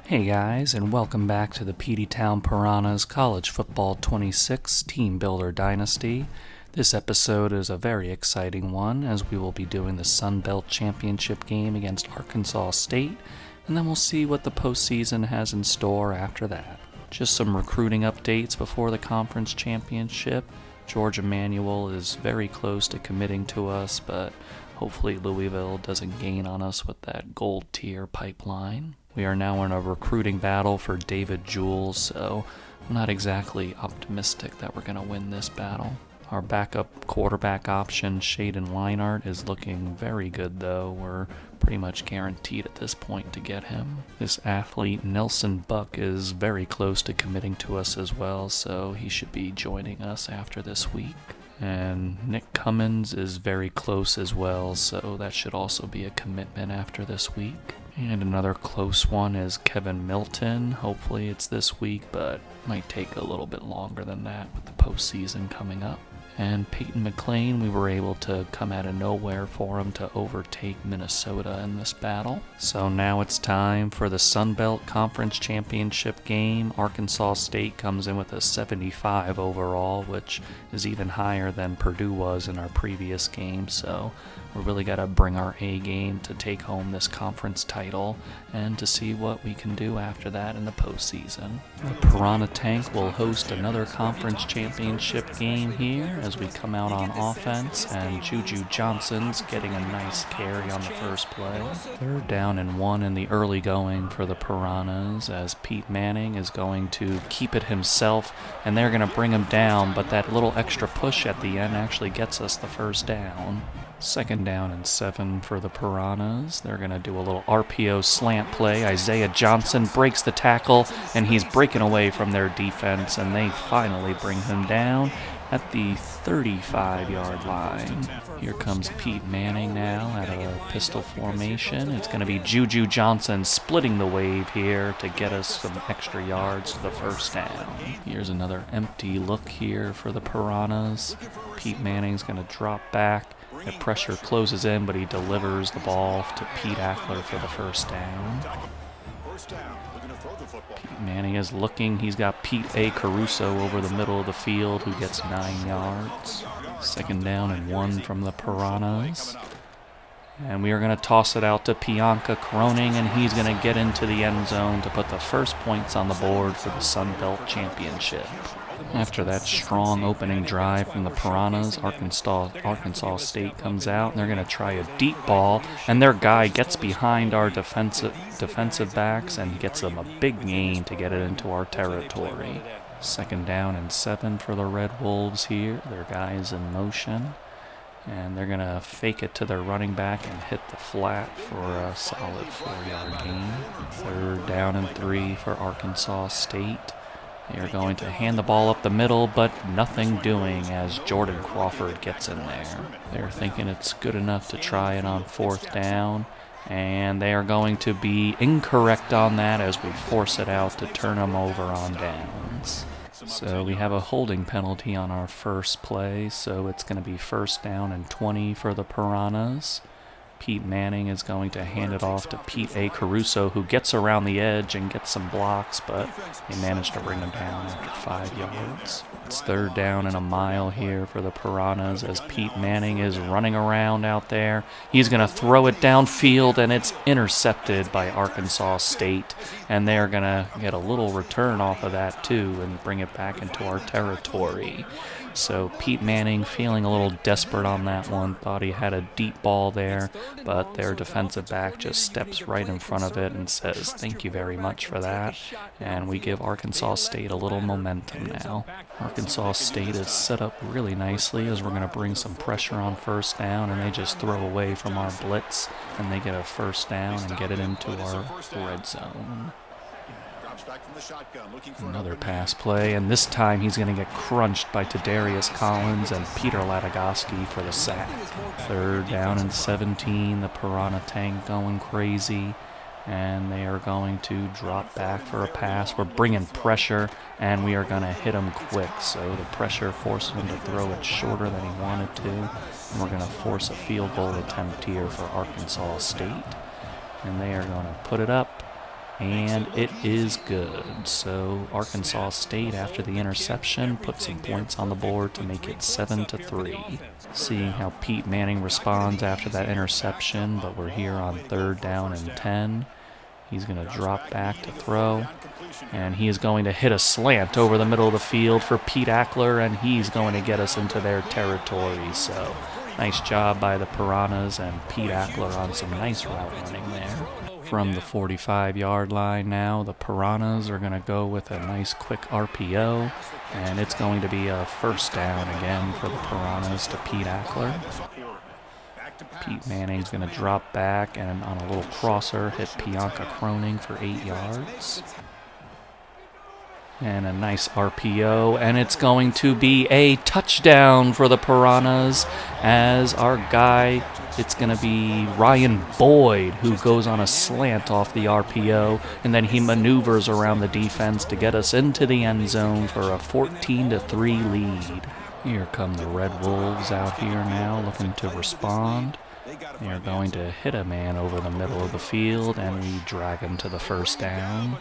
Hey guys, and welcome back to the Peteytown Piranhas College Football 26 Team Builder Dynasty. This episode is a very exciting one as we will be doing the Sun Belt Championship game against Arkansas State, and then we'll see what the postseason has in store after that. Just some recruiting updates before the conference championship. George Emmanuel is very close to committing to us, but hopefully Louisville doesn't gain on us with that gold tier pipeline. We are now in a recruiting battle for David Jules, so I'm not exactly optimistic that we're going to win this battle. Our backup quarterback option, Shaden Leinart, is looking very good though. We're pretty much guaranteed at this point to get him. This athlete, Nelson Buck, is very close to committing to us as well, so he should be joining us after this week. And Nick Cummins is very close as well, so that should also be a commitment after this week. And another close one is Kevin Milton. Hopefully it's this week, but might take a little bit longer than that with the postseason coming up. And Peyton McLean, we were able to come out of nowhere for him to overtake Minnesota in this battle. So now it's time for the Sun Belt Conference Championship game. Arkansas State comes in with a 75 overall, which is even higher than Purdue was in our previous game. So we really got to bring our A game to take home this conference title and to see what we can do after that in the postseason. The Piranha Tank will host another conference championship game here as we come out on offense, and Juju Johnson's getting a nice carry on the first play. Third down and 1 in the early going for the Piranhas as Pete Manning is going to keep it himself, and they're going to bring him down, but that little extra push at the end actually gets us the first down. Second down and 7 for the Piranhas. They're going to do a little RPO slant play. Isaiah Johnson breaks the tackle, and he's breaking away from their defense, and they finally bring him down at the 35-yard line. Here comes Pete Manning now at a pistol formation. It's going to be Juju Johnson splitting the wave here to get us some extra yards to the first down. Here's another empty look here for the Piranhas. Pete Manning's going to drop back. The pressure closes in, but he delivers the ball to Pete Ackler for the first down. Pete Manning is looking. He's got Pete A. Caruso over the middle of the field who gets 9 yards. Second down and 1 from the Piranhas. And we are going to toss it out to Pianka Croning, and he's going to get into the end zone to put the first points on the board for the Sun Belt Championship. After that strong opening drive from the Piranhas, Arkansas State comes out, and they're going to try a deep ball, and their guy gets behind our defensive backs and gets them a big gain to get it into our territory. Second down and 7 for the Red Wolves here. Their guy's in motion, and they're going to fake it to their running back and hit the flat for a solid 4-yard gain. Third down and 3 for Arkansas State. They are going to hand the ball up the middle, but nothing doing as Jordan Crawford gets in there. They're thinking it's good enough to try it on 4th down, and they are going to be incorrect on that as we force it out to turn them over on downs. So we have a holding penalty on our first play, so it's going to be first down and 20 for the Piranhas. Pete Manning is going to hand it off to Pete A. Caruso, who gets around the edge and gets some blocks, but they managed to bring him down after 5 yards. It's third down and a mile here for the Piranhas as Pete Manning is running around out there. He's going to throw it downfield, and it's intercepted by Arkansas State, and they're going to get a little return off of that too and bring it back into our territory. So Pete Manning feeling a little desperate on that one, thought he had a deep ball there, but their defensive back just steps right in front of it and says, "Thank you very much for that," and we give Arkansas State a little momentum now. Arkansas State is set up really nicely as we're going to bring some pressure on first down, and they just throw away from our blitz, and they get a first down and get it into our red zone. Another pass play, and this time he's going to get crunched by Tadarius Collins and Peter Latagowski for the sack. Third down and 17, the Piranha Tank going crazy, and they are going to drop back for a pass. We're bringing pressure, and we are going to hit him quick, so the pressure forces him to throw it shorter than he wanted to, and we're going to force a field goal attempt here for Arkansas State, and they are going to put it up. and it is good. So Arkansas State, after the interception, put some points on the board to make it 7-3. Seeing how Pete Manning responds after that interception, but we're here on 3rd down and 10. He's going to drop back to throw, and he is going to hit a slant over the middle of the field for Pete Ackler, and he's going to get us into their territory. So nice job by the Piranhas and Pete Ackler on some nice route running there. From the 45-yard line now, the Piranhas are going to go with a nice quick RPO, and it's going to be a 1st down again for the Piranhas to Pete Ackler. Pete Manning's going to drop back and on a little crosser hit Bianca Croning for 8 yards. And a nice RPO, and it's going to be a touchdown for the Piranhas as our guy, it's going to be Ryan Boyd, who goes on a slant off the RPO, and then he maneuvers around the defense to get us into the end zone for a 14-3 lead. Here come the Red Wolves out here now looking to respond. They are going to hit a man over the middle of the field, and we drag him to the 1st down.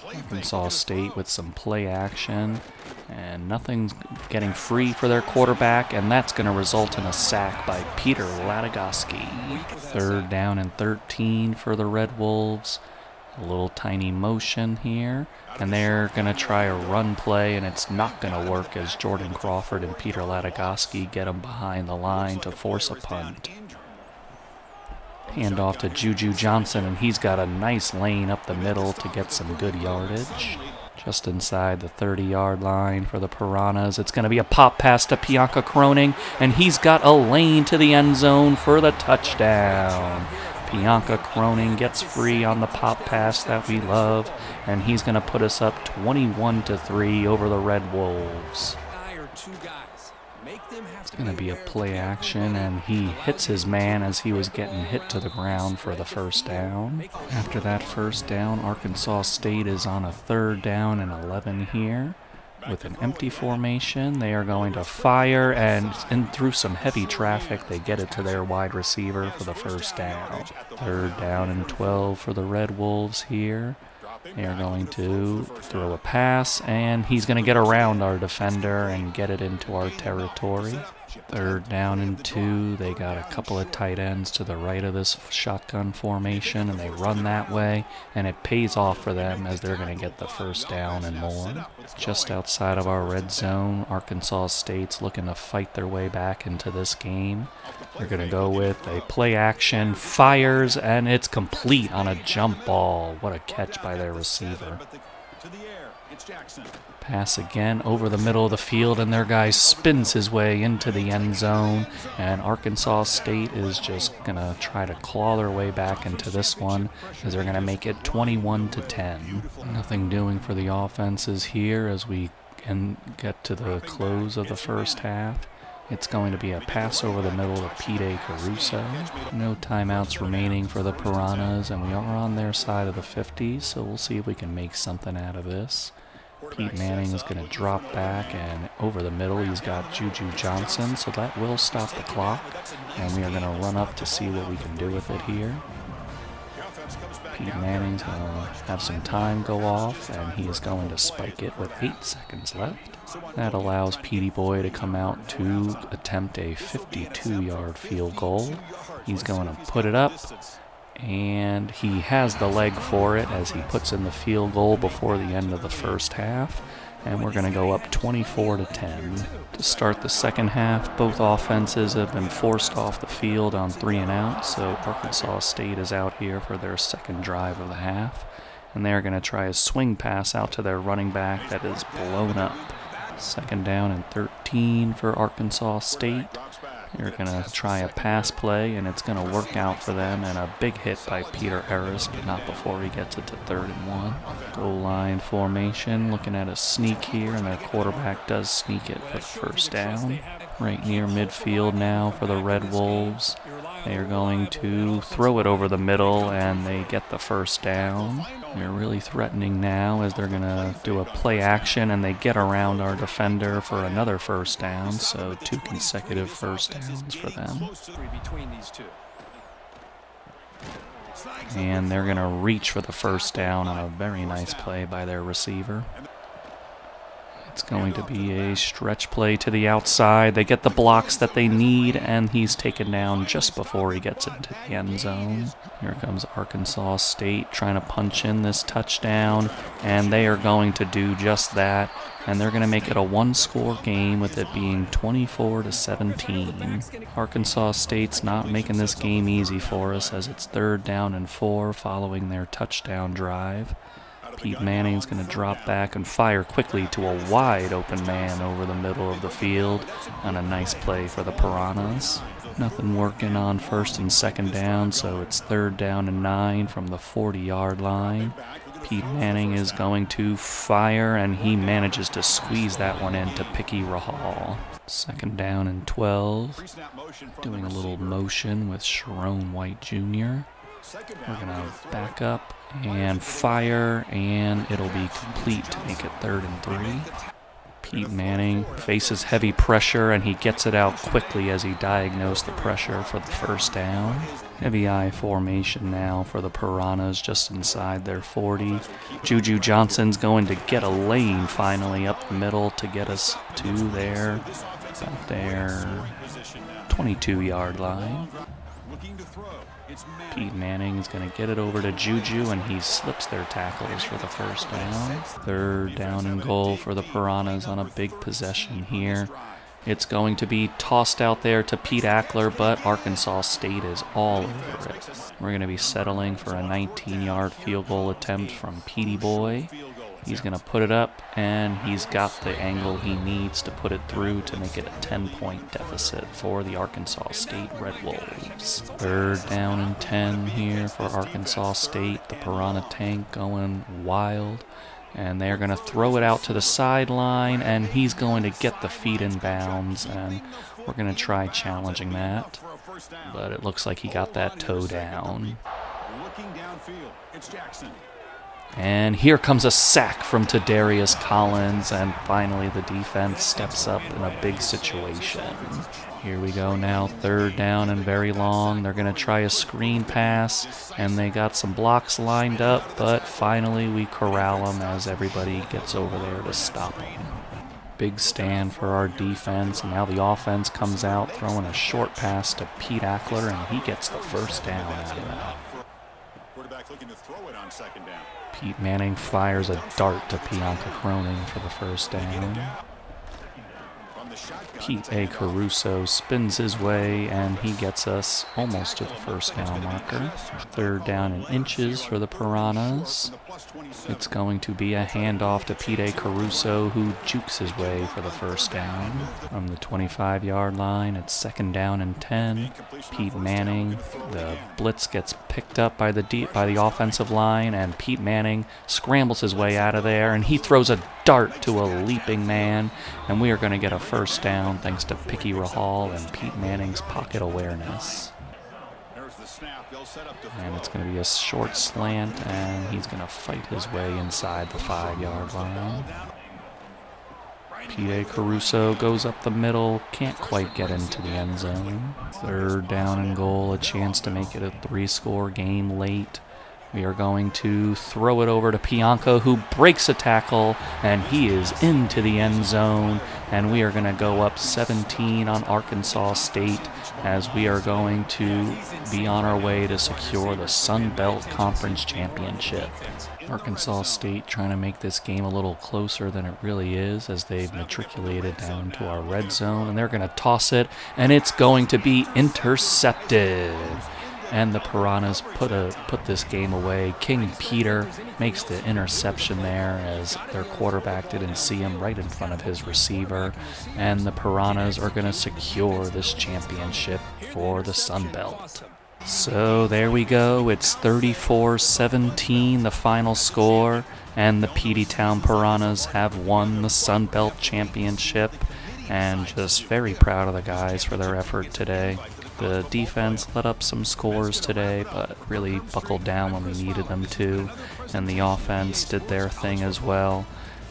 Arkansas State with some play action, and nothing's getting free for their quarterback, and that's going to result in a sack by Peter Latagoski. 3rd down and 13 for the Red Wolves. A little tiny motion here, and they're going to try a run play, and it's not going to work as Jordan Crawford and Peter Latagoski get them behind the line to force a punt. Hand off to Juju Johnson, and he's got a nice lane up the middle to get some good yardage. Just inside the 30-yard line for the Piranhas. It's going to be a pop pass to Bianca Croning, and he's got a lane to the end zone for the touchdown. Bianca Croning gets free on the pop pass that we love, and he's going to put us up 21-3 over the Red Wolves. It's going to be a play action, and he hits his man as he was getting hit to the ground for the 1st down. After that 1st down, Arkansas State is on a 3rd down and 11 here. With an empty formation, they are going to fire, and through some heavy traffic, they get it to their wide receiver for the 1st down. 3rd down and 12 for the Red Wolves here. They are going to throw a pass, and he's going to get around our defender and get it into our territory. 3rd down and 2. They got a couple of tight ends to the right of this shotgun formation, and they run that way, and it pays off for them as they're going to get the 1st down and more. Just outside of our red zone, Arkansas State's looking to fight their way back into this game. They're going to go with a play action, fires, and it's complete on a jump ball. What a catch by their receiver. Pass again over the middle of the field, and their guy spins his way into the end zone, and Arkansas State is just going to try to claw their way back into this one as they're going to make it 21-10. Nothing doing for the offenses here as we get to the close of the 1st half. It's going to be a pass over the middle of Pete Caruso. No timeouts remaining for the Piranhas, and we are on their side of the 50, so we'll see if we can make something out of this. Pete Manning is going to drop back, and over the middle he's got Juju Johnson, so that will stop the clock, and we are going to run up to see what we can do with it here. Pete Manning's going to have some time go off, and he is going to spike it with 8 seconds left. That allows Petey Boy to come out to attempt a 52-yard field goal. He's going to put it up, and he has the leg for it as he puts in the field goal before the end of the 1st half, and we're going to go up 24-10. To start the 2nd half, both offenses have been forced off the field on 3 and out, so Arkansas State is out here for their 2nd drive of the half, and they're going to try a swing pass out to their running back that is blown up. 2nd down and 13 for Arkansas State. They're going to try a pass play, and it's going to work out for them, and a big hit by Peter Harris, but not before he gets it to 3rd and 1. Goal line formation, looking at a sneak here, and their quarterback does sneak it for the 1st down. Right near midfield now for the Red Wolves. They are going to throw it over the middle, and they get the 1st down. They're really threatening now as they're going to do a play action, and they get around our defender for another 1st down, so 2 consecutive 1st downs for them. And they're going to reach for the first down on a very nice play by their receiver. It's going to be a stretch play to the outside. They get the blocks that they need, and he's taken down just before he gets into the end zone. Here comes Arkansas State trying to punch in this touchdown, and they are going to do just that. And they're going to make it a one-score game with it being 24-17. Arkansas State's not making this game easy for us as it's 3rd down and 4 following their touchdown drive. Pete Manning's going to drop back and fire quickly to a wide open man over the middle of the field on a nice play for the Piranhas. Nothing working on 1st and 2nd down, so it's 3rd down and 9 from the 40-yard line. Pete Manning is going to fire, and he manages to squeeze that one into Picky Rahal. 2nd down and 12. Doing a little motion with Sharon White Jr. We're going to back up and fire, and it'll be complete to make it 3rd and 3. Pete Manning faces heavy pressure, and he gets it out quickly as he diagnosed the pressure for the 1st down. Heavy I formation now for the Piranhas just inside their 40. Juju Johnson's going to get a lane finally up the middle to get us to their 22-yard line. Pete Manning is going to get it over to Juju, and he slips their tackles for the 1st down. 3rd down and goal for the Piranhas on a big possession here. It's going to be tossed out there to Pete Ackler, but Arkansas State is all over it. We're going to be settling for a 19-yard field goal attempt from Petey Boy. He's going to put it up, and he's got the angle he needs to put it through to make it a 10-point deficit for the Arkansas State Red Wolves. 3rd down and 10 here for Arkansas State. The Piranha tank going wild, and they're going to throw it out to the sideline, and he's going to get the feet in bounds, and we're going to try challenging that, but it looks like he got that toe down. Looking downfield, it's Jackson. And here comes a sack from Tadarius Collins, and finally the defense steps up in a big situation. Here we go now, 3rd down and very long. They're going to try a screen pass, and they got some blocks lined up, but finally we corral them as everybody gets over there to stop them. Big stand for our defense, and now the offense comes out throwing a short pass to Pete Ackler, and he gets the 1st down out of that. Quarterback looking to throw it on 2nd down. Pete Manning fires a dart to Bianca Cronin for the 1st down. Pete A. Caruso spins his way, and he gets us almost to the 1st down marker. 3rd down and inches for the Piranhas. It's going to be a handoff to Pete A. Caruso, who jukes his way for the 1st down. From the 25-yard line, it's 2nd down and 10. Pete Manning, the blitz gets picked up by the offensive line, and Pete Manning scrambles his way out of there, and he throws a dart to a leaping man, and we are going to get a 1st down thanks to Picky Rahal and Pete Manning's pocket awareness. And it's going to be a short slant, and he's going to fight his way inside the 5-yard line. Pete A. Caruso goes up the middle, can't quite get into the end zone. 3rd down and goal, a chance to make it a 3-score game late. We are going to throw it over to Bianca, who breaks a tackle, and he is into the end zone. And we are going to go up 17 on Arkansas State as we are going to be on our way to secure the Sun Belt Conference Championship. Arkansas State trying to make this game a little closer than it really is as they've matriculated down to our red zone, and they're going to toss it, and it's going to be intercepted. And the Piranhas put this game away. King Peter makes the interception there as their quarterback didn't see him right in front of his receiver. And the Piranhas are going to secure this championship for the Sun Belt. So there we go. It's 34-17, the final score. And the Peteytown Piranhas have won the Sun Belt Championship. And just very proud of the guys for their effort today. The defense let up some scores today, but really buckled down when we needed them to. And the offense did their thing as well.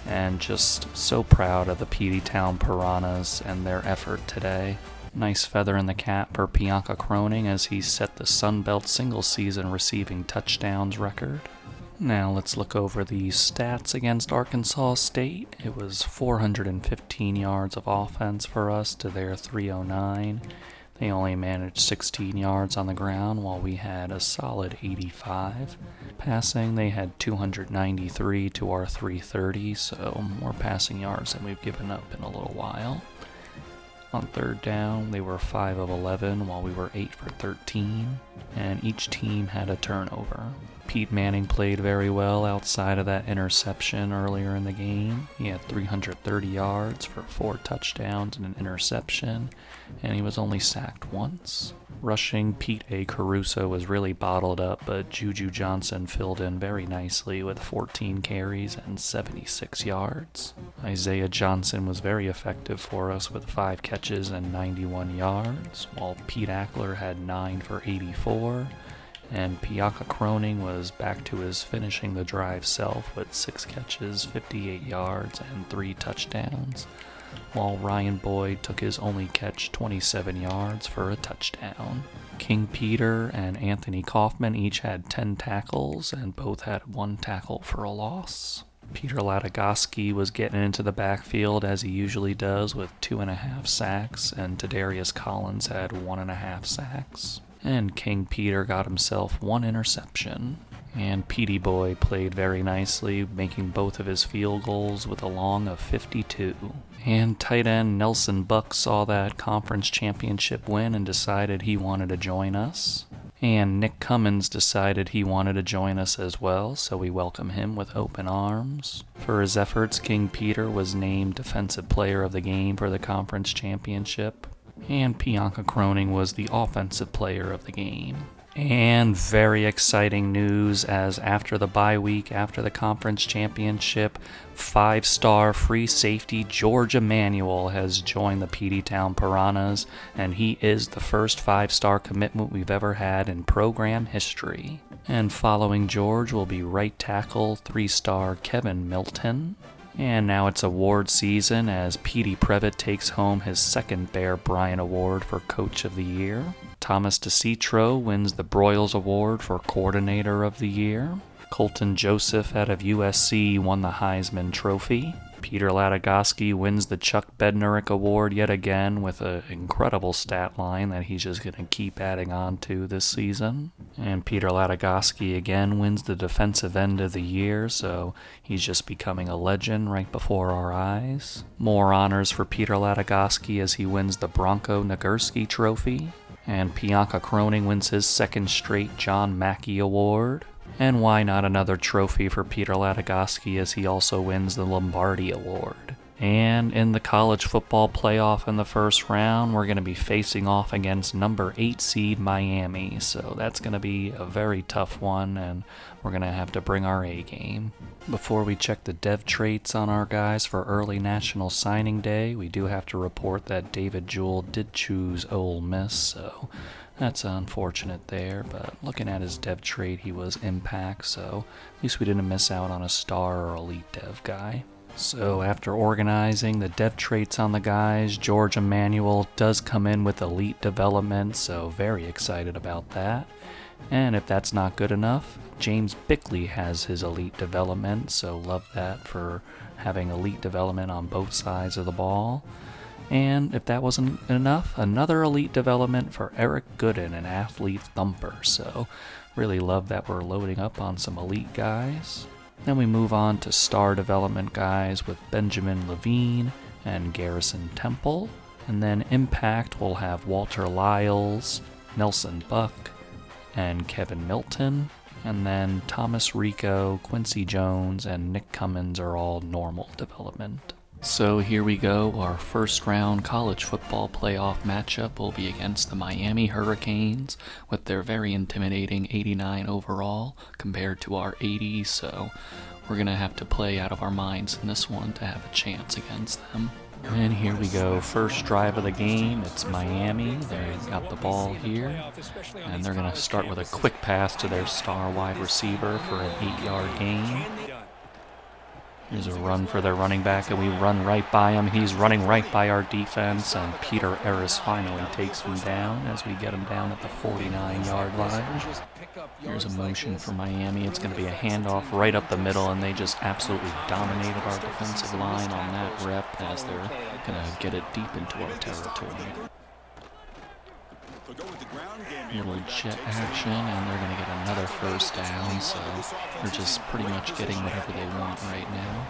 And just so proud of the Peteytown Piranhas and their effort today. Nice feather in the cap for Bianca Croning as he set the Sun Belt single season receiving touchdowns record. Now let's look over the stats against Arkansas State. It was 415 yards of offense for us to their 309. They only managed 16 yards on the ground while we had a solid 85. Passing, they had 293 to our 330, so more passing yards than we've given up in a little while. On third down, they were 5 of 11 while we were 8 for 13, and each team had a turnover. Pete Manning played very well outside of that interception earlier in the game. He had 330 yards for 4 touchdowns and an interception, and he was only sacked once. Rushing, Pete A. Caruso was really bottled up, but Juju Johnson filled in very nicely with 14 carries and 76 yards. Isaiah Johnson was very effective for us with 5 catches and 91 yards, while Pete Ackler had 9 for 84. And Bianca Croning was back to his finishing the drive self with 6 catches, 58 yards, and 3 touchdowns, while Ryan Boyd took his only catch 27 yards for a touchdown. King Peter and Anthony Kaufman each had 10 tackles, and both had 1 tackle for a loss. Peter Latagoski was getting into the backfield as he usually does with 2.5 sacks, and Tadarius Collins had 1.5 sacks. And King Peter got himself 1 interception. And Petey Boy played very nicely, making both of his field goals with a long of 52. And tight end Nelson Buck saw that conference championship win and decided he wanted to join us. And Nick Cummins decided he wanted to join us as well, so we welcome him with open arms. For his efforts, King Peter was named Defensive Player of the Game for the conference championship. And Bianca Croning was the Offensive Player of the Game. And very exciting news, as after the bye week, after the conference championship, 5-star free safety George Emanuel has joined the Peteytown Piranhas, and he is the first 5-star commitment we've ever had in program history. And following George will be right tackle 3-star Kevin Milton. And now it's award season as Petey Previtt takes home his second Bear Bryant Award for Coach of the Year. Thomas DeCitro wins the Broyles Award for Coordinator of the Year. Colton Joseph out of USC won the Heisman Trophy. Peter Latagoski wins the Chuck Bednarik Award yet again with an incredible stat line that he's just going to keep adding on to this season. And Peter Latagoski again wins the Defensive End of the Year, so he's just becoming a legend right before our eyes. More honors for Peter Latagoski as he wins the Bronco Nagurski Trophy. And Bianca Croning wins his second straight John Mackey Award. And why not another trophy for Peter Latagoski as he also wins the Lombardi Award. And in the college football playoff in the first round, we're going to be facing off against number 8 seed Miami. So that's going to be a very tough one, and we're going to have to bring our A game. Before we check the dev traits on our guys for early National Signing Day, we do have to report that David Jewell did choose Ole Miss, so that's unfortunate there, but looking at his dev trait, he was impact, so at least we didn't miss out on a star or elite dev guy. So after organizing the dev traits on the guys, George Emanuel does come in with elite development, so very excited about that. And if that's not good enough, James Bickley has his elite development, so love that for having elite development on both sides of the ball. And if that wasn't enough, another elite development for Eric Gooden, an athlete thumper, so really love that we're loading up on some elite guys. Then we move on to star development guys with Benjamin Levine and Garrison Temple. And then impact will have Walter Lyles, Nelson Buck, and Kevin Milton. And then Thomas Rico, Quincy Jones, and Nick Cummins are all normal development. So here we go. Our first round college football playoff matchup will be against the Miami Hurricanes with their very intimidating 89 overall compared to our 80, so we're going to have to play out of our minds in this one to have a chance against them. And here we go. First drive of the game. It's Miami. They've got the ball here, and they're going to start with a quick pass to their star wide receiver for an 8-yard gain. Here's a run for their running back, and we run right by him. He's running right by our defense, and Peter Eris finally takes him down as we get him down at the 49-yard line. Here's a motion for Miami. It's going to be a handoff right up the middle, and they just absolutely dominated our defensive line on that rep as they're going to get it deep into our territory. Little jet action, and they're going to get another first down, so they're just pretty much getting whatever they want right now.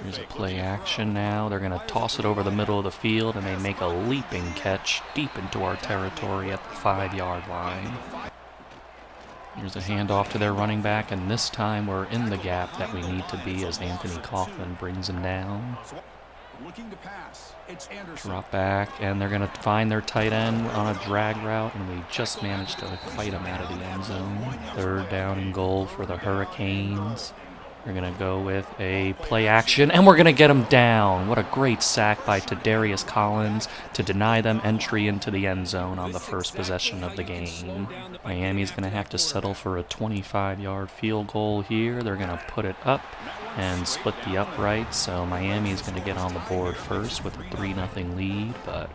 Here's a play action now. They're going to toss it over the middle of the field, and they make a leaping catch deep into our territory at the 5-yard line. Here's a handoff to their running back, and this time we're in the gap that we need to be as Anthony Kaufman brings him down. Looking to pass. It's Anderson. Drop back, and they're going to find their tight end on a drag route, and we just managed to fight him out of the end zone. 3rd down and goal for the Hurricanes. We're going to go with a play action, and we're going to get him down. What a great sack by Tadarius Collins to deny them entry into the end zone on the first possession of the game. Miami's going to have to settle for a 25-yard field goal here. They're going to put it up and split the upright, so Miami's going to get on the board first with a 3-0 lead, but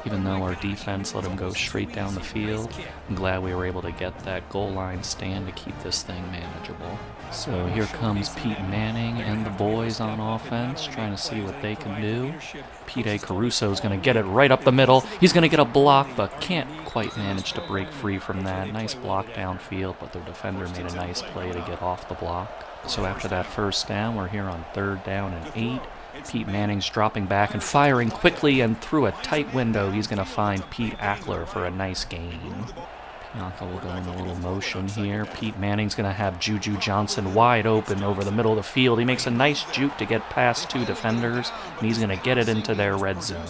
even though our defense let them go straight down the field, I'm glad we were able to get that goal line stand to keep this thing manageable. So here comes Pete Manning and the boys on offense trying to see what they can do. Pete Caruso is going to get it right up the middle. He's going to get a block, but can't quite manage to break free from that. Nice block downfield, but their defender made a nice play to get off the block. So after that first down, we're here on 3rd down and 8. Pete Manning's dropping back and firing quickly, and through a tight window, he's going to find Pete Ackler for a nice gain. Bianca will go in a little motion here. Pete Manning's going to have Juju Johnson wide open over the middle of the field. He makes a nice juke to get past 2 defenders, and he's going to get it into their red zone.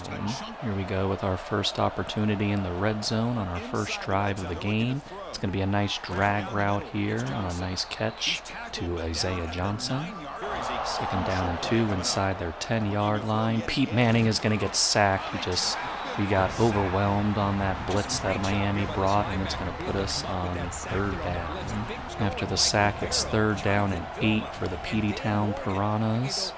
Here we go with our first opportunity in the red zone on our first drive of the game. It's going to be a nice drag route here on a nice catch to Isaiah Johnson. 2nd down and 2 inside their 10-yard line. Pete Manning is going to get sacked. We got overwhelmed on that blitz that Miami brought, and it's going to put us on 3rd down. After the sack, it's 3rd down and 8 for the Peteytown Piranhas.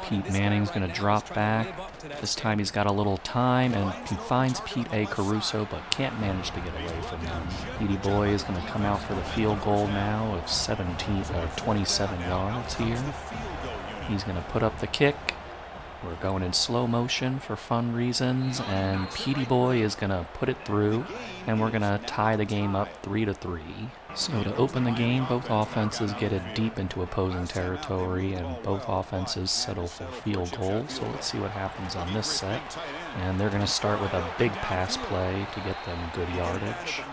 Pete Manning's going to drop back. This time he's got a little time, and he finds Pete Caruso, but can't manage to get away from him. Petey Boy is going to come out for the field goal now of 27 yards here. He's going to put up the kick. We're going in slow motion for fun reasons, and Petey Boy is going to put it through, and we're going to tie the game up 3-3. So to open the game, both offenses get it deep into opposing territory, and both offenses settle for field goals. So let's see what happens on this set. And they're going to start with a big pass play to get them good yardage.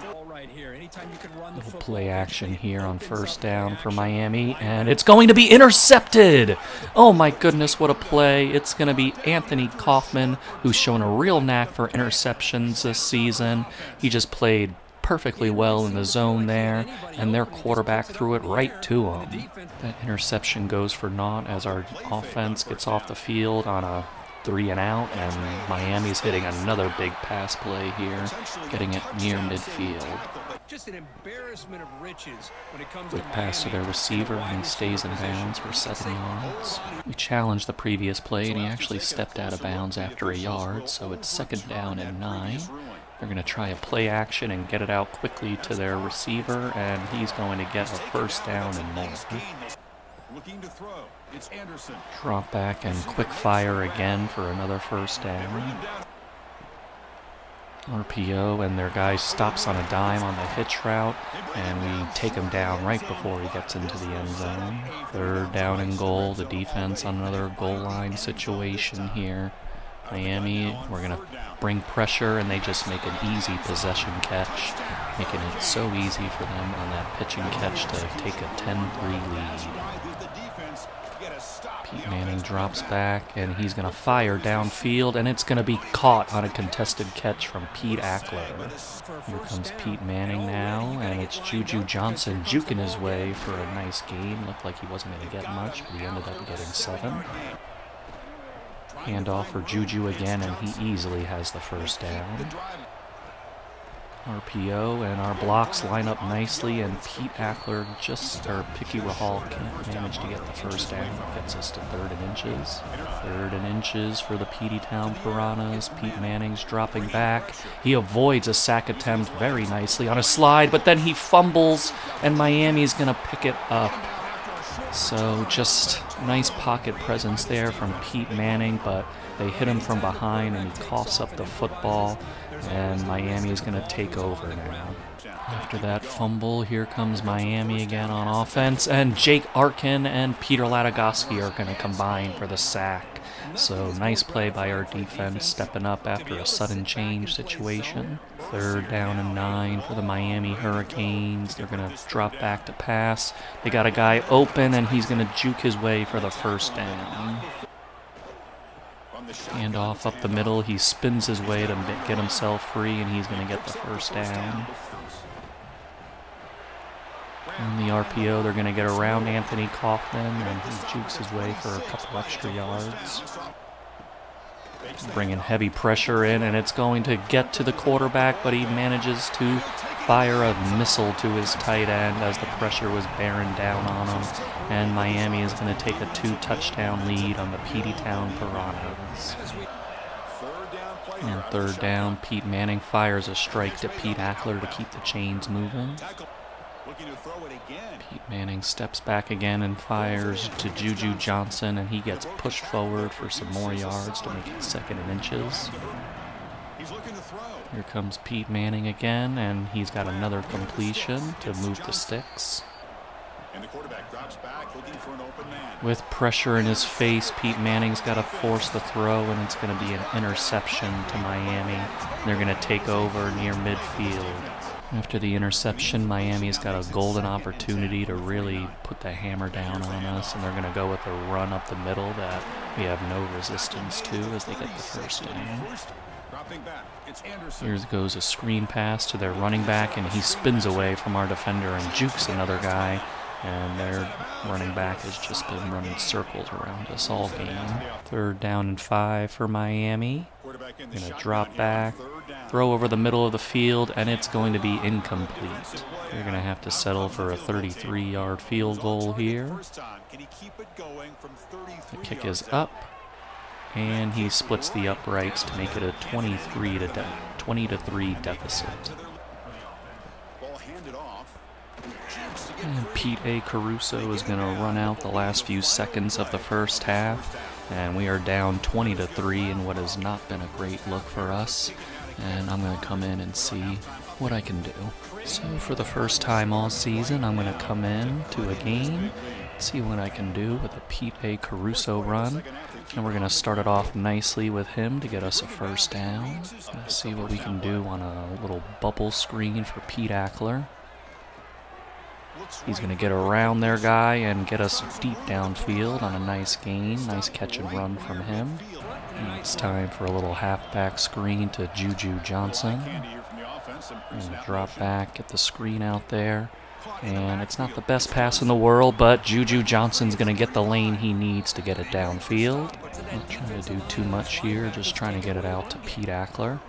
Little play action here on 1st down for Miami, and it's going to be intercepted! Oh my goodness, what a play. It's going to be Anthony Kaufman, who's shown a real knack for interceptions this season. He just played perfectly well in the zone there, and their quarterback threw it right to him. That interception goes for naught as our offense gets off the field on a 3-and-out, and Miami's hitting another big pass play here, getting it near midfield. Just an embarrassment of riches when it comes Quick pass to their receiver, and he stays in bounds for 7 yards. We challenged the previous play, and he actually stepped out of bounds after a yard, so it's 2nd down and 9. They're going to try a play action and get it out quickly to their receiver, and he's going to get a 1st down and more. Looking to throw. It's Anderson. Drop back and quick fire again for another 1st down. RPO, and their guy stops on a dime on the hitch route, and we take him down right before he gets into the end zone. 3rd down and goal. The defense on another goal line situation here. Miami, we're going to bring pressure, and they just make an easy possession catch, making it so easy for them on that pitching catch to take a 10-3 lead. Pete Manning drops back, and he's going to fire downfield, and it's going to be caught on a contested catch from Pete Ackler. Here comes Pete Manning now, and it's Juju Johnson juking his way for a nice gain. Looked like he wasn't going to get much, but he ended up getting 7. Handoff for Juju again, and he easily has the 1st down. RPO, and our blocks line up nicely, and Pete Ackler Picky Rahal can't manage to get the first down. Gets us to 3rd and inches. 3rd and inches for the Peteytown Piranhas. Pete Manning's dropping back. He avoids a sack attempt very nicely on a slide, but then he fumbles, and Miami's going to pick it up. So just nice pocket presence there from Pete Manning, but they hit him from behind, and he coughs up the football, and Miami is going to take over now. After that fumble, here comes Miami again on offense, and Jake Arkin and Peter Latagowski are going to combine for the sack. So nice play by our defense, stepping up after a sudden change situation. 3rd down and 9 for the Miami Hurricanes. They're going to drop back to pass. They got a guy open, and he's going to juke his way for the first down. Hand off up the middle. He spins his way to get himself free, and he's going to get the first down. On the RPO, they're going to get around Anthony Kaufman, and he jukes his way for a couple extra yards. Bringing heavy pressure in, and it's going to get to the quarterback, but he manages to fire a missile to his tight end as the pressure was bearing down on him. And Miami is going to take a 2-touchdown lead on the Peteytown Piranhas. And 3rd down, Pete Manning fires a strike to Pete Ackler to keep the chains moving. Pete Manning steps back again and fires to Juju Johnson, and he gets pushed forward for some more yards to make it 2nd and inches. Here comes Pete Manning again, and he's got another completion to move the sticks. With pressure in his face, Pete Manning's got to force the throw, and it's going to be an interception to Miami. They're going to take over near midfield. After the interception, Miami's got a golden opportunity to really put the hammer down on us, and they're going to go with a run up the middle that we have no resistance to as they get the first down. Here goes a screen pass to their running back, and he spins away from our defender and jukes another guy, and their running back has just been running circles around us all game. 3rd down and 5 for Miami. Going to drop back, throw over the middle of the field, and it's going to be incomplete. They're going to have to settle for a 33-yard field goal here. The kick is up, and he splits the uprights to make it a 20-3 deficit. And Pete A. Caruso is going to run out the last few seconds of the first half, and we are down 20-3 in what has not been a great look for us. And I'm going to come in and see what I can do. So for the first time all season, I'm going to come in to a game, see what I can do with a Pete A. Caruso run. And we're going to start it off nicely with him to get us a first down. Let's see what we can do on a little bubble screen for Pete Ackler. He's going to get around their guy and get us deep downfield on a nice gain. Nice catch and run from him. And it's time for a little halfback screen to Juju Johnson. And drop back, get the screen out there. And it's not the best pass in the world, but Juju Johnson's going to get the lane he needs to get it downfield. Not trying to do too much here, just trying to get it out to Pete Ackler.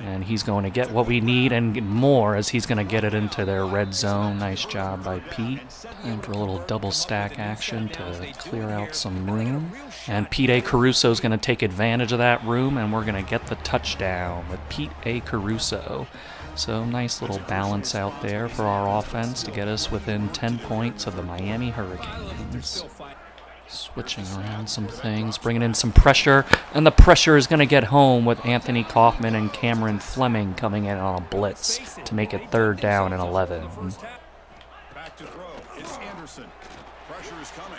And he's going to get what we need and more as he's going to get it into their red zone. Nice job by Pete. Time for a little double stack action to clear out some room. And Pete A. Caruso is going to take advantage of that room, and we're going to get the touchdown with Pete A. Caruso. So nice little balance out there for our offense to get us within 10 points of the Miami Hurricanes. Switching around some things, bringing in some pressure, and the pressure is going to get home with Anthony Kaufman and Cameron Fleming coming in on a blitz to make it 3rd down and 11.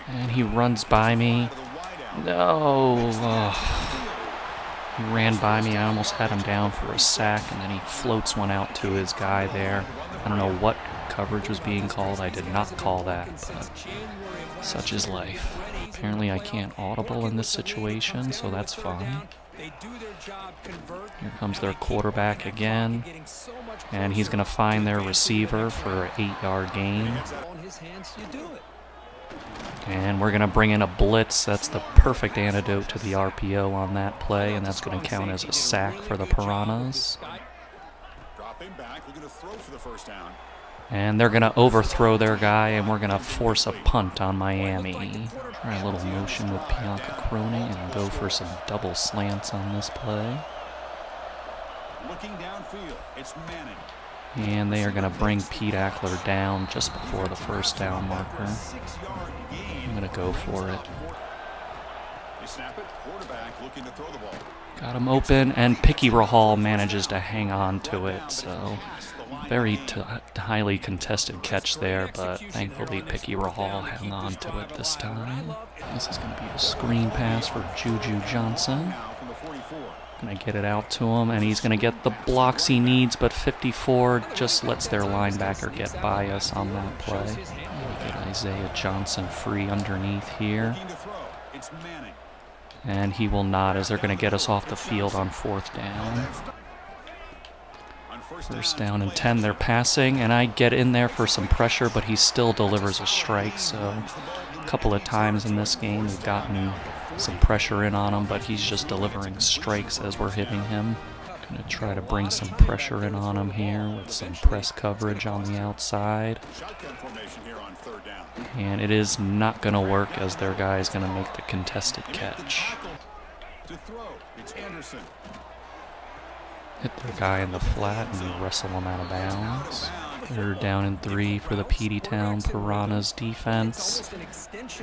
And he runs by me. No. He ran by me. I almost had him down for a sack, and then he floats one out to his guy there. I don't know what coverage was being called. I did not call that, but such is life. Apparently I can't audible in this situation, so that's fun. Here comes their quarterback again, and he's going to find their receiver for an 8-yard gain. And we're going to bring in a blitz. That's the perfect antidote to the RPO on that play, and that's going to count as a sack for the Piranhas. back, looking to throw for the first down. And they're going to overthrow their guy, and we're going to force a punt on Miami. Try a little motion with Pianca-Crone and go for some double slants on this play. Looking downfield, it's Manning. And they are going to bring Pete Ackler down just before the first down marker. I'm going to go for it. They snap it, quarterback looking to throw the ball. Got him open, and Picky Rahal manages to hang on to it. So very highly contested catch there, but thankfully Picky Rahal hung on to it this time. This is going to be a screen pass for Juju Johnson. Going to get it out to him, and he's going to get the blocks he needs, but 54 just lets their linebacker get by us on that play. We get Isaiah Johnson free underneath here. And he will not, as they're going to get us off the field on fourth down. First down and 10, they're passing, and I get in there for some pressure, but he still delivers a strike. So a couple of times in this game we've gotten some pressure in on him, but he's just delivering strikes as we're hitting him. Going to try to bring some pressure in on him here with some press coverage on the outside. And it is not going to work, as their guy is going to make the contested catch. Hit their guy in the flat and wrestle him out of bounds. They're down and 3 for the Peteytown Piranhas defense.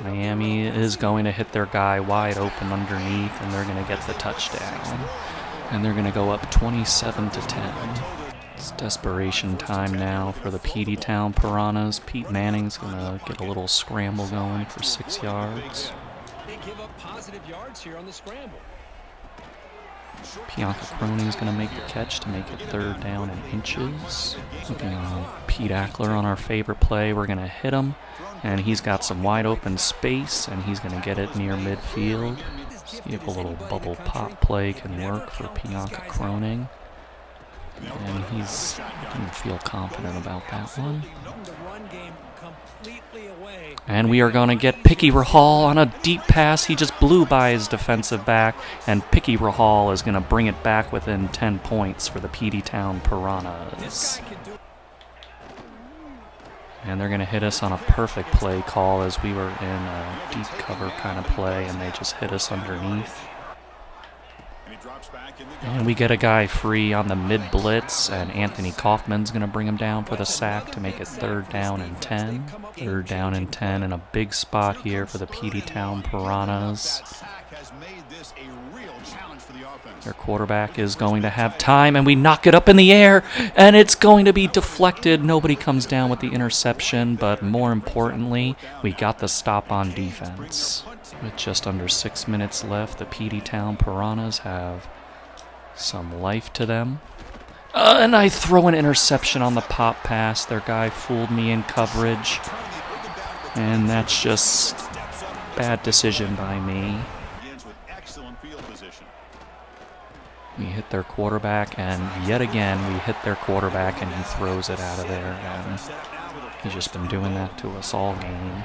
Miami is going to hit their guy wide open underneath, and they're going to get the touchdown. And they're going to go up 27-10. It's desperation time now for the Peteytown Piranhas. Pete Manning's going to get a little scramble going for 6 yards. They give up positive yards here on the scramble. Pianca-Crone is going to make the catch to make it third down and inches. Looking on Pete Ackler on our favorite play. We're going to hit him, and he's got some wide open space, and he's going to get it near midfield. See if a little bubble pop play can work for Pianca-Crone. And he's going to feel confident about that one. And we are going to get Picky Rahal on a deep pass. He just blew by his defensive back, and Picky Rahal is going to bring it back within 10 points for the Peteytown Piranhas. And they're going to hit us on a perfect play call, as we were in a deep cover kind of play, and they just hit us underneath. And we get a guy free on the mid blitz, and Anthony Kaufman's going to bring him down for the sack to make it third down and 10. Third down and 10 in a big spot here for the Peteytown Piranhas. Their quarterback is going to have time, and we knock it up in the air, and it's going to be deflected. Nobody comes down with the interception, but more importantly, we got the stop on defense. With just under 6 minutes left, the Peteytown Piranhas have some life to them. And I throw an interception on the pop pass. Their guy fooled me in coverage, and that's just bad decision by me. We hit their quarterback, and yet again we hit their quarterback, and he throws it out of there, and he's just been doing that to us all game.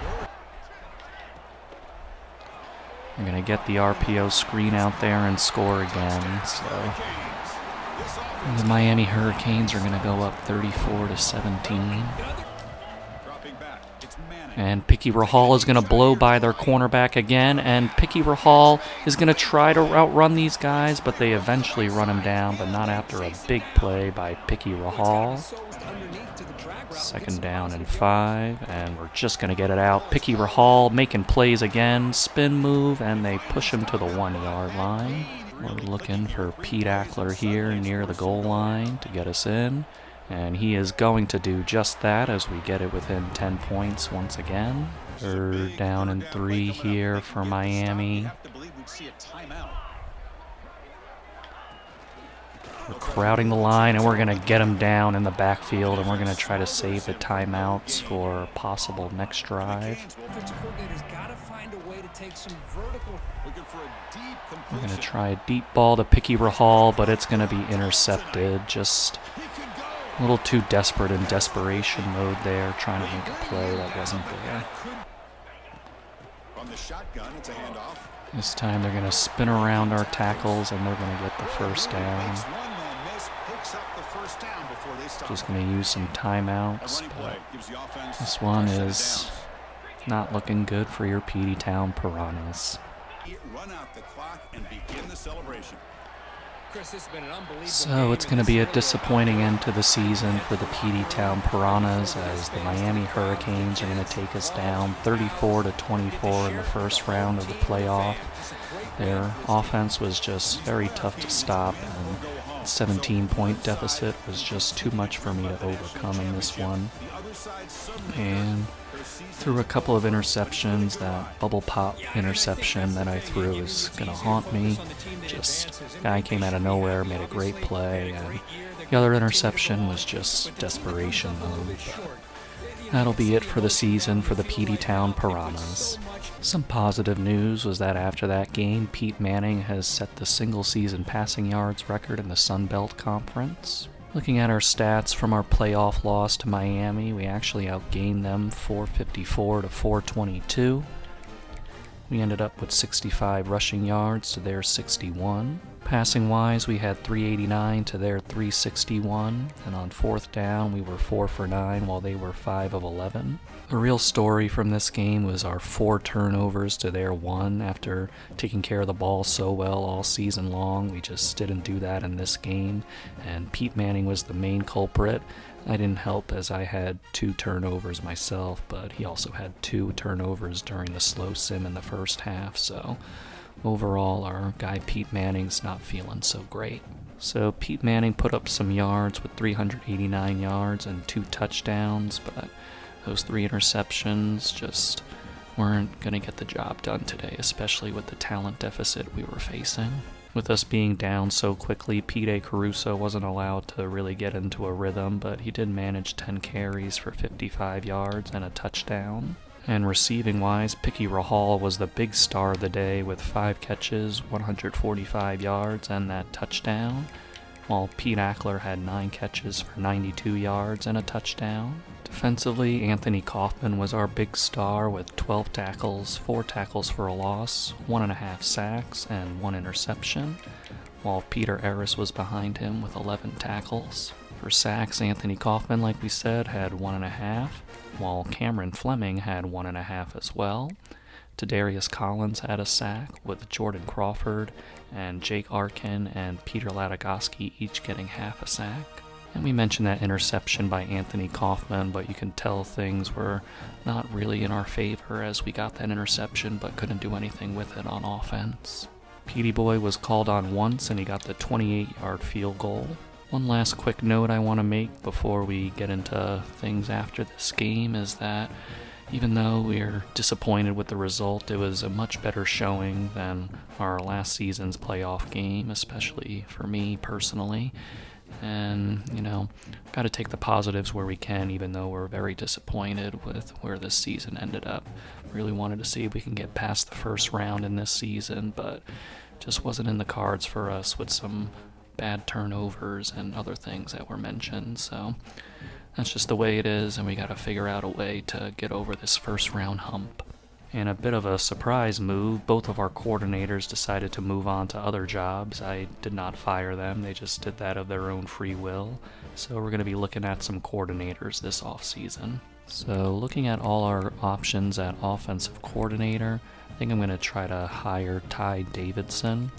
We're going to get the RPO screen out there and score again. So the Miami Hurricanes are going to go up 34-17. And Picky Rahal is going to blow by their cornerback again, and Picky Rahal is going to try to outrun these guys, but they eventually run him down, but not after a big play by Picky Rahal. Second down and 5, and we're just going to get it out. Picky Rahal making plays again, spin move, and they push him to the 1-yard line. We're looking for Pete Ackler here near the goal line to get us in, and he is going to do just that as we get it within 10 points once again. Third down and 3 here for Miami. We're crowding the line, and we're going to get him down in the backfield, and we're going to try to save the timeouts for a possible next drive. We're going to try a deep ball to Picky Rahal, but it's going to be intercepted. Just a little too desperate in desperation mode there, trying to make a play that wasn't there. This time they're going to spin around our tackles, and they're going to get the first down. picks up the first down before they stop. Just going to use some timeouts, but this one is not looking good for your Peteytown Piranhas. Run out the clock and begin the celebration. Chris, it's been an unbelievable So it's going to be a disappointing end to the season for the Peteytown Piranhas, as the Miami Hurricanes are going to take us down 34-24 in the first round of the playoff. Their offense was just very tough to stop, and 17-point deficit was just too much for me to overcome in this one. And threw a couple of interceptions. That bubble pop interception that I threw is going to haunt me. Just guy came out of nowhere, made a great play, and the other interception was just desperation mode. That'll be it for the season for the Peteytown Piranhas. Some positive news was that after that game, Pete Manning has set the single-season passing yards record in the Sun Belt Conference. Looking at our stats from our playoff loss to Miami, we actually outgained them 454 to 422. We ended up with 65 rushing yards to their 61. Passing-wise, we had 389 to their 361, and on fourth down, we were 4 for 9 while they were 5 of 11. The real story from this game was our 4 turnovers to their 1. After taking care of the ball so well all season long, we just didn't do that in this game, and Pete Manning was the main culprit. I didn't help as I had 2 turnovers myself, but he also had 2 turnovers during the slow sim in the first half, so overall our guy Pete Manning's not feeling so great. So Pete Manning put up some yards with 389 yards and 2 touchdowns, but those 3 interceptions just weren't going to get the job done today, especially with the talent deficit we were facing. With us being down so quickly, Pete Caruso wasn't allowed to really get into a rhythm, but he did manage 10 carries for 55 yards and a touchdown. And receiving-wise, Picky Rahal was the big star of the day with 5 catches, 145 yards, and that touchdown, while Pete Ackler had 9 catches for 92 yards and a touchdown. Defensively, Anthony Kaufman was our big star with 12 tackles, 4 tackles for a loss, 1.5 sacks, and 1 interception, while Peter Ellis was behind him with 11 tackles. For sacks, Anthony Kaufman, like we said, had 1.5, while Cameron Fleming had 1.5 as well. Tadarius Collins had a sack, with Jordan Crawford and Jake Arkin and Peter Latagoski each getting half a sack. And we mentioned that interception by Anthony Kaufman, but you can tell things were not really in our favor as we got that interception but couldn't do anything with it on offense. Petey Boy was called on once and he got the 28-yard field goal. One last quick note I want to make before we get into things after this game is that even though we're disappointed with the result, it was a much better showing than our last season's playoff game, especially for me personally. And, got to take the positives where we can, even though we're very disappointed with where this season ended up. Really wanted to see if we can get past the first round in this season, but just wasn't in the cards for us with some bad turnovers and other things that were mentioned. So that's just the way it is, and we got to figure out a way to get over this first round hump. In a bit of a surprise move, both of our coordinators decided to move on to other jobs. I did not fire them, they just did that of their own free will. So we're going to be looking at some coordinators this offseason. So looking at all our options at offensive coordinator, I think I'm going to try to hire Ty Davidson,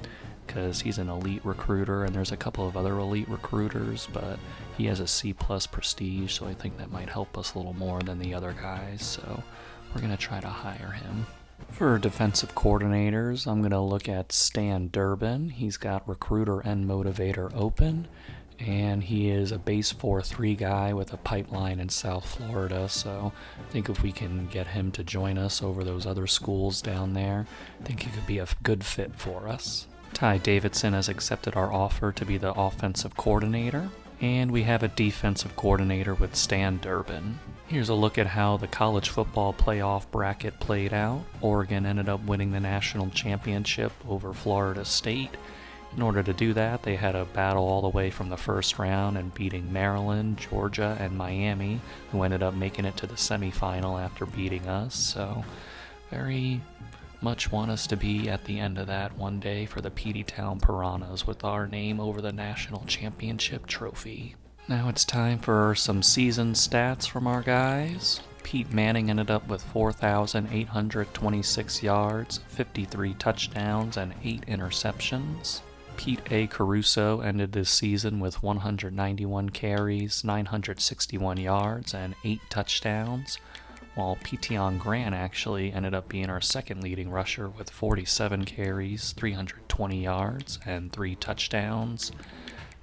because he's an elite recruiter, and there's a couple of other elite recruiters, but he has a C+ prestige, so I think that might help us a little more than the other guys, so we're going to try to hire him. For defensive coordinators, I'm going to look at Stan Durbin. He's got recruiter and motivator open, and he is a base 4-3 guy with a pipeline in South Florida, so I think if we can get him to join us over those other schools down there, I think he could be a good fit for us. Ty Davidson has accepted our offer to be the offensive coordinator, and we have a defensive coordinator with Stan Durbin. Here's a look at how the college football playoff bracket played out. Oregon ended up winning the national championship over Florida State. In order to do that, they had a battle all the way from the first round and beating Maryland, Georgia, and Miami, who ended up making it to the semifinal after beating us. So very much want us to be at the end of that one day for the Peteytown Piranhas with our name over the national championship trophy. Now it's time for some season stats from our guys. Pete Manning ended up with 4,826 yards, 53 touchdowns, and 8 interceptions. Pete A. Caruso ended this season with 191 carries, 961 yards, and 8 touchdowns, while Peteyton Grant actually ended up being our second leading rusher with 47 carries, 320 yards, and 3 touchdowns.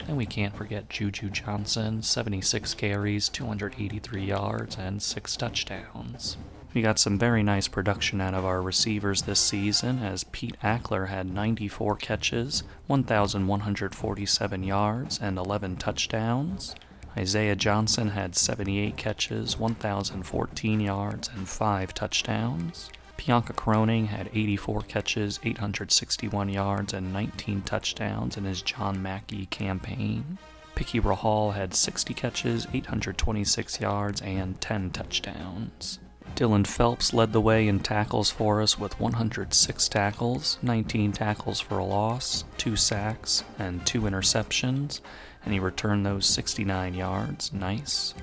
Then we can't forget Juju Johnson, 76 carries, 283 yards, and 6 touchdowns. We got some very nice production out of our receivers this season, as Pete Ackler had 94 catches, 1,147 yards, and 11 touchdowns. Isaiah Johnson had 78 catches, 1,014 yards, and 5 touchdowns. Bianca Croning had 84 catches, 861 yards, and 19 touchdowns in his John Mackey campaign. Picky Rahal had 60 catches, 826 yards, and 10 touchdowns. Dylan Phelps led the way in tackles for us with 106 tackles, 19 tackles for a loss, 2 sacks, and 2 interceptions, and he returned those 69 yards. Nice.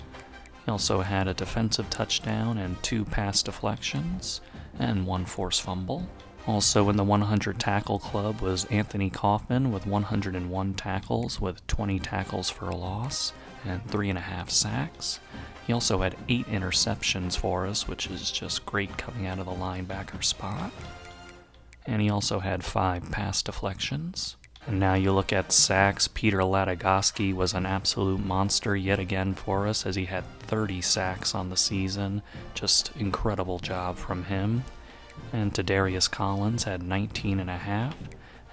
He also had a defensive touchdown and 2 pass deflections, and 1 forced fumble. Also in the 100 tackle club was Anthony Kaufman with 101 tackles with 20 tackles for a loss and 3.5 sacks. He also had 8 interceptions for us, which is just great coming out of the linebacker spot. And he also had 5 pass deflections. And now you look at sacks. Peter Latagoski was an absolute monster yet again for us, as he had 30 sacks on the season. Just incredible job from him. And Tadarius Collins had 19.5,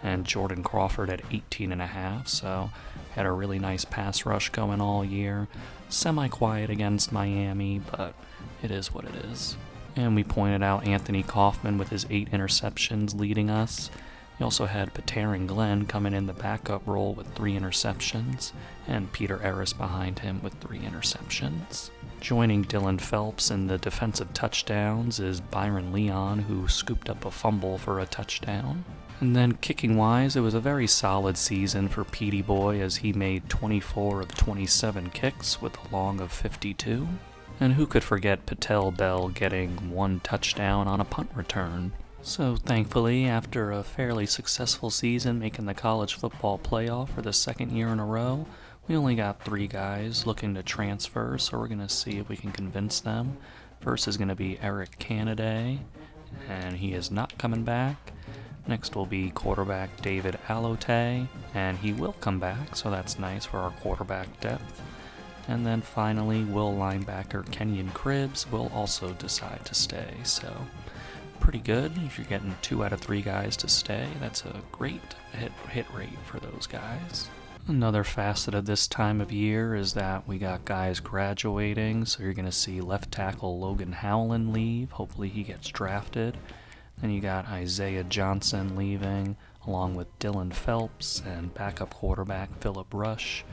and Jordan Crawford had 18.5, so had a really nice pass rush going all year. Semi-quiet against Miami, but it is what it is. And we pointed out Anthony Kaufman with his 8 interceptions leading us. He also had Paterin Glenn coming in the backup role with 3 interceptions, and Peter Eris behind him with 3 interceptions. Joining Dylan Phelps in the defensive touchdowns is Byron Leon, who scooped up a fumble for a touchdown. And then kicking-wise, it was a very solid season for Petey Boy, as he made 24 of 27 kicks with a long of 52. And who could forget Patel Bell getting 1 touchdown on a punt return? So thankfully, after a fairly successful season making the college football playoff for the 2nd year in a row, we only got 3 guys looking to transfer, so we're going to see if we can convince them. First is going to be Eric Canaday, and he is not coming back. Next will be quarterback David Allote, and he will come back, so that's nice for our quarterback depth. And then finally, will linebacker Kenyon Cribbs will also decide to stay, so pretty good. If you're getting 2 out of 3 guys to stay, that's a great hit rate for those guys. Another facet of this time of year is that we got guys graduating, so you're going to see left tackle Logan Howland leave. Hopefully he gets drafted. Then you got Isaiah Johnson leaving, along with Dylan Phelps and backup quarterback Philip Rush.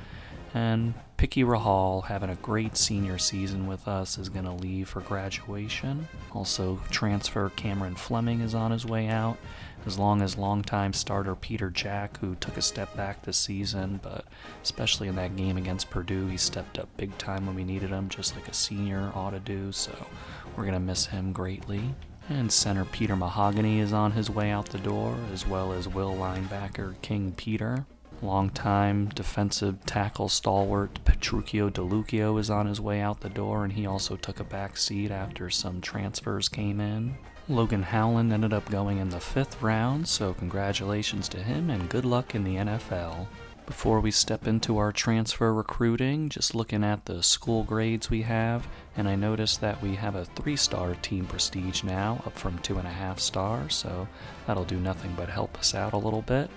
And Picky Rahal, having a great senior season with us, is going to leave for graduation. Also, transfer Cameron Fleming is on his way out, as long as longtime starter Peter Jack, who took a step back this season, but especially in that game against Purdue, he stepped up big time when we needed him, just like a senior ought to do, so we're going to miss him greatly. And center Peter Mahogany is on his way out the door, as well as will linebacker King Peter. Longtime defensive tackle stalwart Petruchio DeLucchio is on his way out the door, and he also took a back seat after some transfers came in. Logan Howland ended up going in the 5th round, so congratulations to him and good luck in the NFL. Before we step into our transfer recruiting, just looking at the school grades we have, and I noticed that we have a 3-star team prestige now, up from 2.5 stars, so that'll do nothing but help us out a little bit.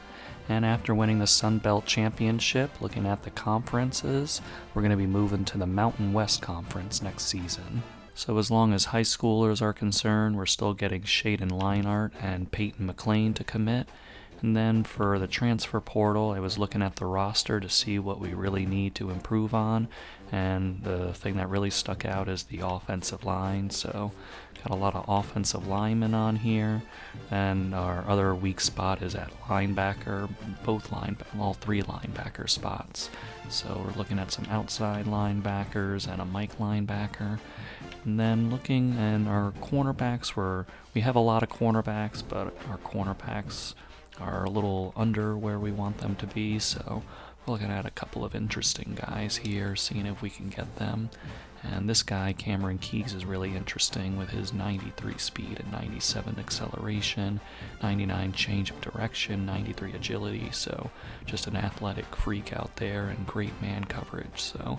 And after winning the Sun Belt Championship, looking at the conferences, we're going to be moving to the Mountain West Conference next season. So as long as high schoolers are concerned, we're still getting Shaden Leinart and Peyton McLean to commit. And then for the transfer portal, I was looking at the roster to see what we really need to improve on. And the thing that really stuck out is the offensive line. So got a lot of offensive linemen on here. And our other weak spot is at linebacker, all three linebacker spots. So we're looking at some outside linebackers and a Mike linebacker. And then looking at our cornerbacks, we have a lot of cornerbacks, but our cornerbacks are a little under where we want them to be, so we're looking at a couple of interesting guys here, seeing if we can get them. And this guy, Cameron Keyes, is really interesting with his 93 speed and 97 acceleration, 99 change of direction, 93 agility, so just an athletic freak out there and great man coverage, so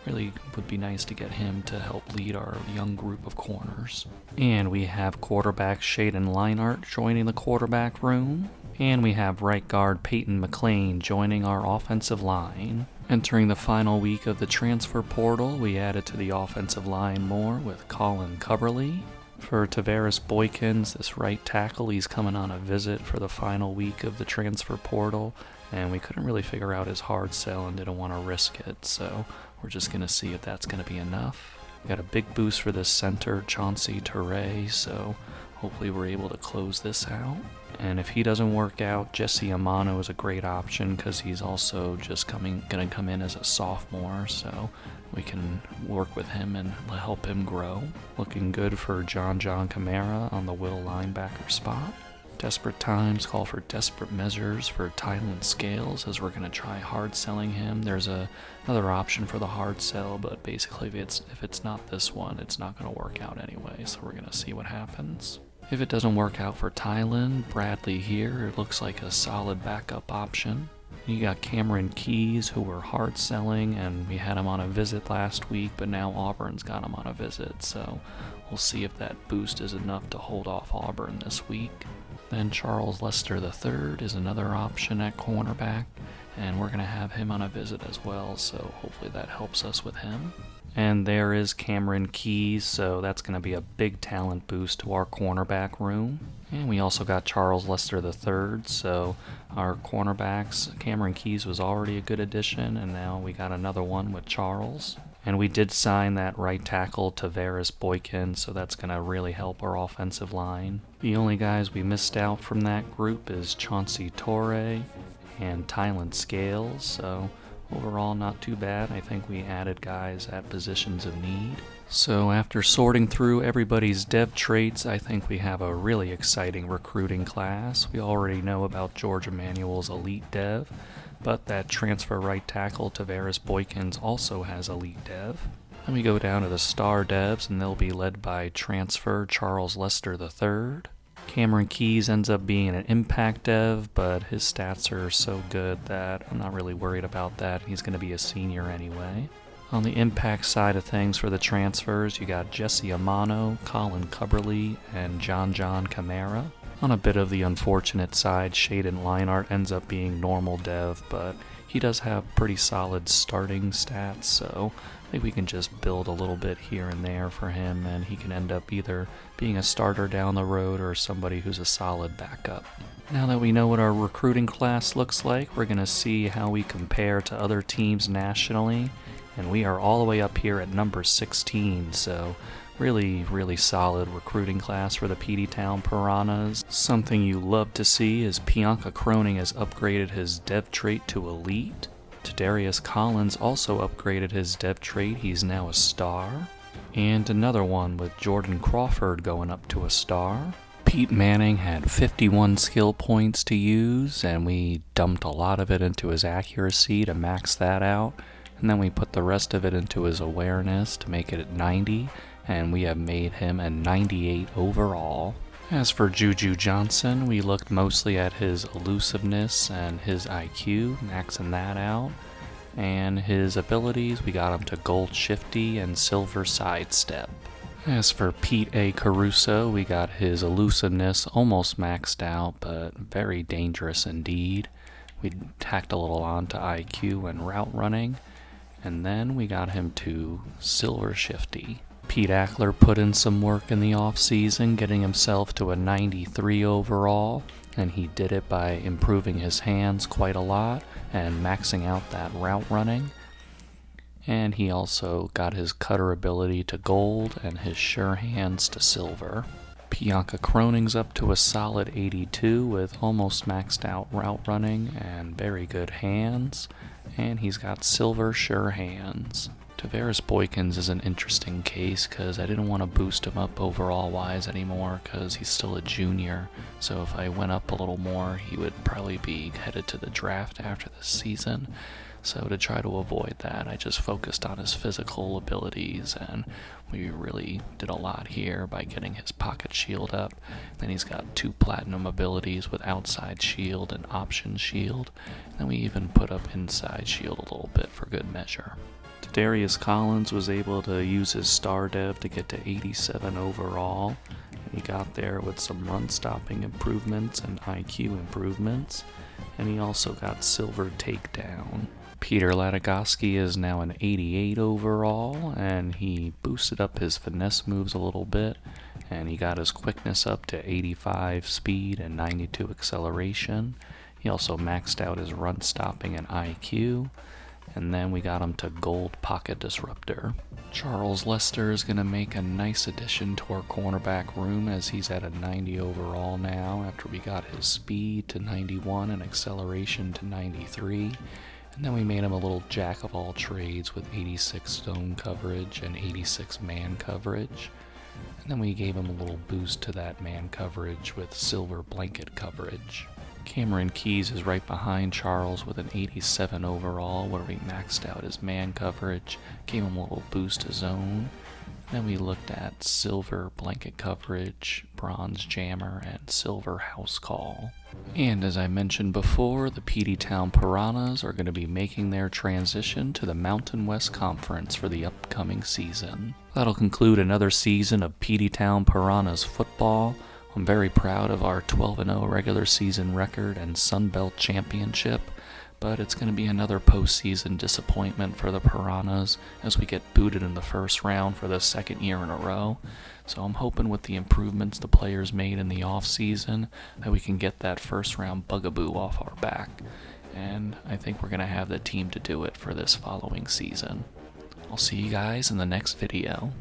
really would be nice to get him to help lead our young group of corners. And we have quarterback Shaden Leinart joining the quarterback room. And we have right guard Peyton McLean joining our offensive line. Entering the final week of the transfer portal, we added to the offensive line more with Colin Cubberly. For Tavares Boykins, this right tackle, he's coming on a visit for the final week of the transfer portal, and we couldn't really figure out his hard sell and didn't want to risk it, so we're just going to see if that's going to be enough. We got a big boost for this center, Chauncey Toure, so hopefully we're able to close this out. And if he doesn't work out, Jesse Amano is a great option because he's also just going to come in as a sophomore, so we can work with him and help him grow. Looking good for John Kamara on the will linebacker spot. Desperate times call for desperate measures for Tylan Scales, as we're going to try hard selling him. There's another option for the hard sell, but basically if it's not this one, it's not going to work out anyway, so we're going to see what happens. If it doesn't work out for Tylan, Bradley here, it looks like a solid backup option. You got Cameron Keyes, who we're hard selling, and we had him on a visit last week, but now Auburn's got him on a visit, so we'll see if that boost is enough to hold off Auburn this week. Then Charles Lester III is another option at cornerback, and we're going to have him on a visit as well, so hopefully that helps us with him. And there is Cameron Keyes, so that's going to be a big talent boost to our cornerback room. And we also got Charles Lester III, so our cornerbacks, Cameron Keyes was already a good addition, and now we got another one with Charles. And we did sign that right tackle, Tavares Boykins, so that's going to really help our offensive line. The only guys we missed out from that group is Chauncey Toure and Tylan Scales, so overall not too bad. I think we added guys at positions of need. So after sorting through everybody's dev traits, I think we have a really exciting recruiting class. We already know about George Emanuel's elite dev, but that transfer right tackle Tavares Boykins also has elite dev. Then we go down to the star devs, and they'll be led by transfer Charles Lester III. Cameron Keyes ends up being an impact dev, but his stats are so good that I'm not really worried about that. He's going to be a senior anyway. On the impact side of things for the transfers, you got Jesse Amano, Colin Cubberly, and John Kamara. On a bit of the unfortunate side, Shaden Leinart ends up being normal dev, but he does have pretty solid starting stats, so I think we can just build a little bit here and there for him, and he can end up either being a starter down the road or somebody who's a solid backup. Now that we know what our recruiting class looks like, we're going to see how we compare to other teams nationally, and we are all the way up here at number 16, so really solid recruiting class for the Peteytown Piranhas. Something you love to see is Bianca Croning has upgraded his dev trait to elite. Tadarius Collins also upgraded his dev trait, he's now a star. And another one with Jordan Crawford going up to a star. Pete Manning had 51 skill points to use, and we dumped a lot of it into his accuracy to max that out. And then we put the rest of it into his awareness to make it at 90, and we have made him a 98 overall. As for Juju Johnson, we looked mostly at his elusiveness and his IQ, maxing that out. And his abilities, we got him to Gold Shifty and Silver Sidestep. As for Pete A. Caruso, we got his elusiveness almost maxed out, but very dangerous indeed. We tacked a little on to IQ and route running, and then we got him to Silver Shifty. Pete Ackler put in some work in the off-season, getting himself to a 93 overall, And he did it by improving his hands quite a lot and maxing out that route running. And he also got his cutter ability to gold and his sure hands to silver. Bianca Kroning's up to a solid 82 with almost maxed out route running and very good hands. And he's got silver sure hands. Tavares Boykins is an interesting case because I didn't want to boost him up overall wise anymore because he's still a junior. So if I went up a little more, he would probably be headed to the draft after this season. So to try to avoid that, I just focused on his physical abilities, and we really did a lot here by getting his pocket shield up. Then he's got 2 platinum abilities with outside shield and option shield. And then we even put up inside shield a little bit for good measure. Darius Collins was able to use his star dev to get to 87 overall. He got there with some run stopping improvements and IQ improvements. And he also got silver takedown. Peter Latagoski is now an 88 overall, and he boosted up his finesse moves a little bit, and he got his quickness up to 85 speed and 92 acceleration. He also maxed out his run stopping and IQ, and then we got him to gold pocket disruptor. Charles Lester is going to make a nice addition to our cornerback room as he's at a 90 overall now after we got his speed to 91 and acceleration to 93. And then we made him a little jack of all trades with 86 zone coverage and 86 man coverage. And then we gave him a little boost to that man coverage with silver blanket coverage. Cameron Keys is right behind Charles with an 87 overall, where we maxed out his man coverage, gave him a little boost to zone. Then we looked at silver blanket coverage, bronze jammer, and silver house call. And as I mentioned before, the Peteytown Piranhas are going to be making their transition to the Mountain West Conference for the upcoming season. That'll conclude another season of Peteytown Piranhas football. I'm very proud of our 12-0 regular season record and Sun Belt championship, but it's going to be another postseason disappointment for the Piranhas as we get booted in the first round for the second year in a row. So I'm hoping with the improvements the players made in the offseason that we can get that first round bugaboo off our back. And I think we're going to have the team to do it for this following season. I'll see you guys in the next video.